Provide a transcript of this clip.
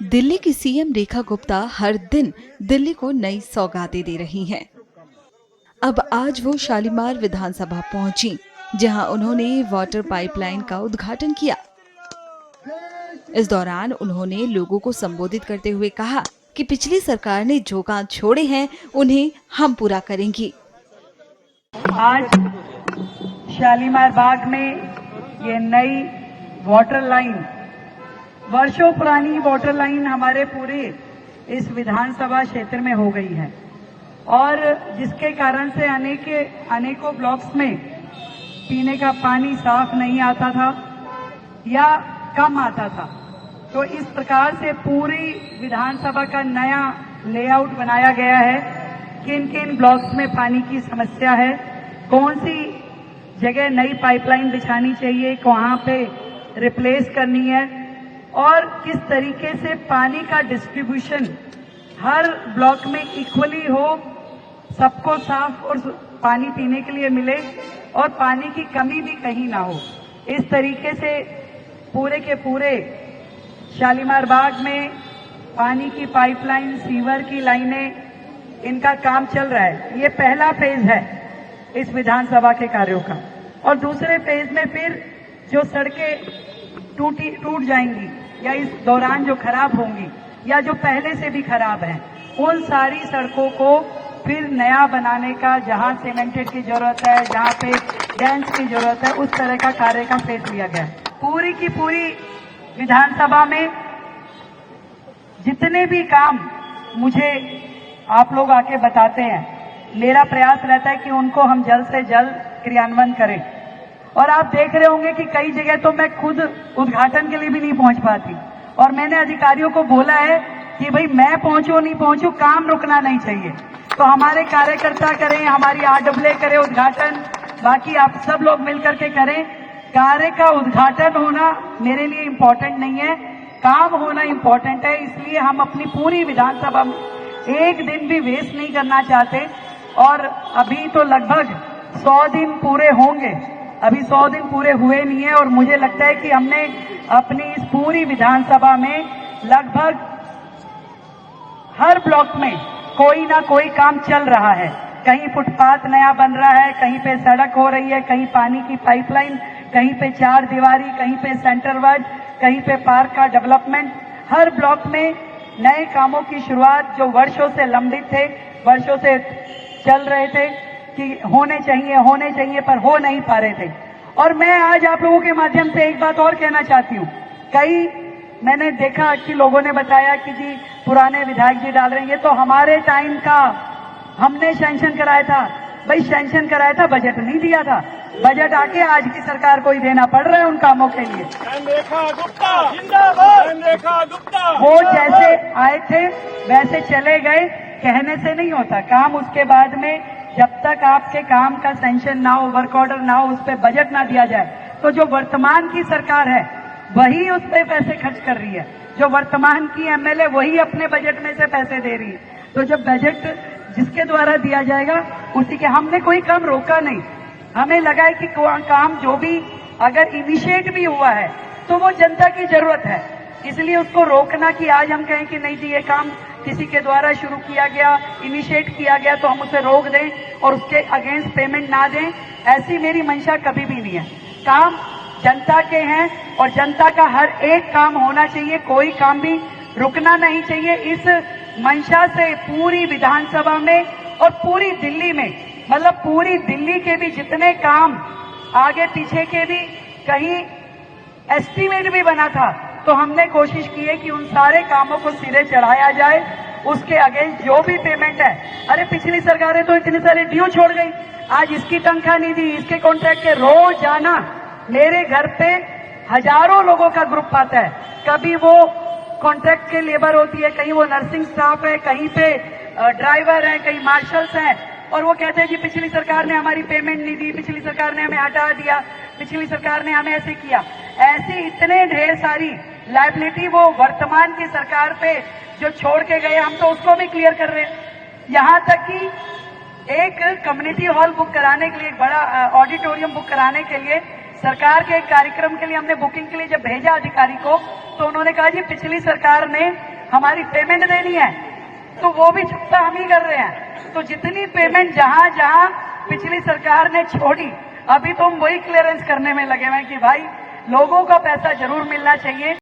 दिल्ली की सीएम रेखा गुप्ता हर दिन दिल्ली को नई सौगातें दे रही हैं। अब आज वो शालीमार विधानसभा पहुंची, जहां उन्होंने वाटर पाइपलाइन का उद्घाटन किया। इस दौरान उन्होंने लोगों को संबोधित करते हुए कहा कि पिछली सरकार ने जो काम छोड़े हैं उन्हें हम पूरा करेंगी। आज शालीमार बाग में ये नई वाटर लाइन, वर्षों पुरानी वाटर लाइन हमारे पूरे इस विधानसभा क्षेत्र में हो गई है और जिसके कारण से अनेकों ब्लॉक्स में पीने का पानी साफ नहीं आता था या कम आता था। तो इस प्रकार से पूरी विधानसभा का नया लेआउट बनाया गया है। किन किन ब्लॉक्स में पानी की समस्या है, कौन सी जगह नई पाइपलाइन बिछानी चाहिए, कहाँ पे रिप्लेस करनी है और किस तरीके से पानी का डिस्ट्रीब्यूशन हर ब्लॉक में इक्वली हो, सबको साफ और पानी पीने के लिए मिले और पानी की कमी भी कहीं ना हो। इस तरीके से पूरे के पूरे शालीमार बाग में पानी की पाइपलाइन, सीवर की लाइनें, इनका काम चल रहा है। ये पहला फेज है इस विधानसभा के कार्यों का। और दूसरे फेज में फिर जो सड़कें टूट जाएंगी या इस दौरान जो खराब होंगी या जो पहले से भी खराब हैं, उन सारी सड़कों को फिर नया बनाने का, जहां सीमेंटेड की जरूरत है, जहां पे डेंस की जरूरत है, उस तरह का कार्य का फेज लिया गया है। पूरी की पूरी विधानसभा में जितने भी काम मुझे आप लोग आके बताते हैं, मेरा प्रयास रहता है कि उनको हम जल्द से जल्द क्रियान्वयन करें। और आप देख रहे होंगे कि कई जगह तो मैं खुद उद्घाटन के लिए भी नहीं पहुंच पाती और मैंने अधिकारियों को बोला है कि भाई मैं पहुंचू नहीं पहुंचू, काम रुकना नहीं चाहिए। तो हमारे कार्यकर्ता करें, हमारी आरडब्ल्यू करें उद्घाटन, बाकी आप सब लोग मिलकर के करें। कार्य का उद्घाटन होना मेरे लिए इम्पोर्टेंट नहीं है, काम होना इम्पोर्टेंट है। इसलिए हम अपनी पूरी विधानसभा में एक दिन भी वेस्ट नहीं करना चाहते। और अभी तो लगभग 100 दिन पूरे होंगे, अभी 100 दिन पूरे हुए नहीं है और मुझे लगता है कि हमने अपनी इस पूरी विधानसभा में लगभग हर ब्लॉक में कोई ना कोई काम चल रहा है। कहीं फुटपाथ नया बन रहा है, कहीं पे सड़क हो रही है, कहीं पानी की पाइपलाइन, कहीं पे 4 दीवारी, कहीं पे सेंटर वार्ड, कहीं पे पार्क का डेवलपमेंट। हर ब्लॉक में नए कामों की शुरुआत जो वर्षों से लंबित थे, वर्षों से चल रहे थे कि होने चाहिए पर हो नहीं पा रहे थे। और मैं आज आप लोगों के माध्यम से एक बात और कहना चाहती हूँ। मैंने देखा कि लोगों ने बताया कि जी पुराने विधायक जी डाल रहे हैं, ये तो हमारे टाइम का हमने सैंक्शन कराया था। भाई सैंक्शन कराया था, बजट नहीं दिया था। बजट आके आज की सरकार को ही देना पड़ रहा है उन कामों के लिए। वो जैसे आए थे वैसे चले गए, कहने से नहीं होता काम। उसके बाद में जब तक आपके काम का सैंक्शन ना हो, वर्क ऑर्डर ना हो, उस पर बजट ना दिया जाए, तो जो वर्तमान की सरकार है वही उस पर पैसे खर्च कर रही है। जो वर्तमान की एमएलए वही अपने बजट में से पैसे दे रही है। तो जब बजट जिसके द्वारा दिया जाएगा उसी के, हमने कोई काम रोका नहीं। हमें लगा है कि काम जो भी अगर इनिशिएट भी हुआ है तो वो जनता की जरूरत है, इसलिए उसको रोकना कि आज हम कहें कि नहीं जी ये काम किसी के द्वारा शुरू किया गया, इनिशिएट किया गया तो हम उसे रोक दें और उसके अगेंस्ट पेमेंट ना दें, ऐसी मेरी मंशा कभी भी नहीं है। काम जनता के हैं और जनता का हर एक काम होना चाहिए, कोई काम भी रुकना नहीं चाहिए। इस मंशा से पूरी विधानसभा में और पूरी दिल्ली में, मतलब पूरी दिल्ली के भी जितने काम आगे पीछे के भी कहीं एस्टीमेट भी बना था, तो हमने कोशिश की है कि उन सारे कामों को सिरे चढ़ाया जाए। उसके अगेंस्ट जो भी पेमेंट है, अरे पिछली सरकारें तो इतने सारे ड्यू छोड़ गई, आज इसकी तनख्वाह नहीं दी, इसके कॉन्ट्रैक्ट के रोज जाना। मेरे घर पे हजारों लोगों का ग्रुप आता है, कभी वो कॉन्ट्रैक्ट के लेबर होती है, कहीं वो नर्सिंग स्टाफ है, कहीं पे ड्राइवर है, कहीं मार्शल्स हैं, और वो कहते हैं कि पिछली सरकार ने हमारी पेमेंट नहीं दी, पिछली सरकार ने हमें हटा दिया, पिछली सरकार ने हमें ऐसे किया। ऐसी इतने ढेर सारी लायबिलिटी वो वर्तमान की सरकार पे जो छोड़ के गए, हम तो उसको भी क्लियर कर रहे हैं। यहाँ तक कि एक कम्युनिटी हॉल बुक कराने के लिए, एक बड़ा ऑडिटोरियम बुक कराने के लिए सरकार के एक कार्यक्रम के लिए हमने बुकिंग के लिए जब भेजा अधिकारी को, तो उन्होंने कहा जी पिछली सरकार ने हमारी पेमेंट देनी है, तो वो भी चुकता हम ही कर रहे हैं। तो जितनी पेमेंट जहां जहां पिछली सरकार ने छोड़ी, अभी तो हम वही क्लियरेंस करने में लगे हुए हैं कि भाई लोगों का पैसा जरूर मिलना चाहिए।